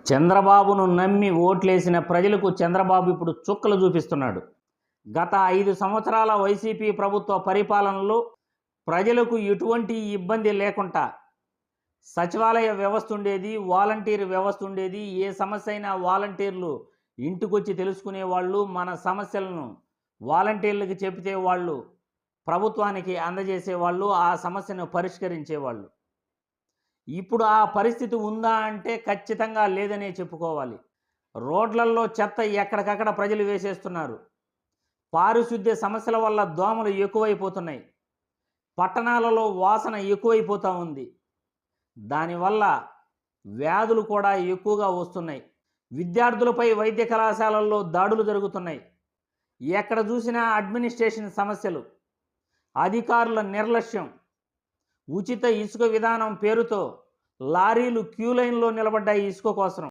చంద్రబాబును నమ్మి ఓట్లేసిన ప్రజలకు చంద్రబాబు ఇప్పుడు చుక్కలు చూపిస్తున్నాడు. గత 5 సంవత్సరాల వైసీపీ ప్రభుత్వ పరిపాలనలో ప్రజలకు ఎటువంటి ఇబ్బంది లేకుండా సచివాలయ వ్యవస్థ ఉండేది, వాలంటీర్ వ్యవస్థ ఉండేది. ఏ సమస్య అయినా వాలంటీర్లు ఇంటికొచ్చి తెలుసుకునేవాళ్ళు. మన సమస్యలను వాలంటీర్లకు చెబితే వాళ్ళు ప్రభుత్వానికి అందజేసేవాళ్ళు, ఆ సమస్యను పరిష్కరించేవాళ్ళు. ఇప్పుడు ఆ పరిస్థితి ఉందా అంటే ఖచ్చితంగా లేదనే చెప్పుకోవాలి. రోడ్లల్లో చెత్త ఎక్కడికక్కడ ప్రజలు వేసేస్తున్నారు. పారిశుద్ధ్య సమస్యల వల్ల దోమలు ఎక్కువైపోతున్నాయి. పట్టణాలలో వాసన ఎక్కువైపోతూ ఉంది. దానివల్ల వ్యాధులు కూడా ఎక్కువగా వస్తున్నాయి. విద్యార్థులపై వైద్య కళాశాలల్లో దాడులు జరుగుతున్నాయి. ఎక్కడ చూసినా అడ్మినిస్ట్రేషన్ సమస్యలు, అధికారుల నిర్లక్ష్యం, ఉచిత ఇసుక విధానం పేరుతో లారీలు క్యూ లైన్లో నిలబడ్డాయి ఇసుక కోసం.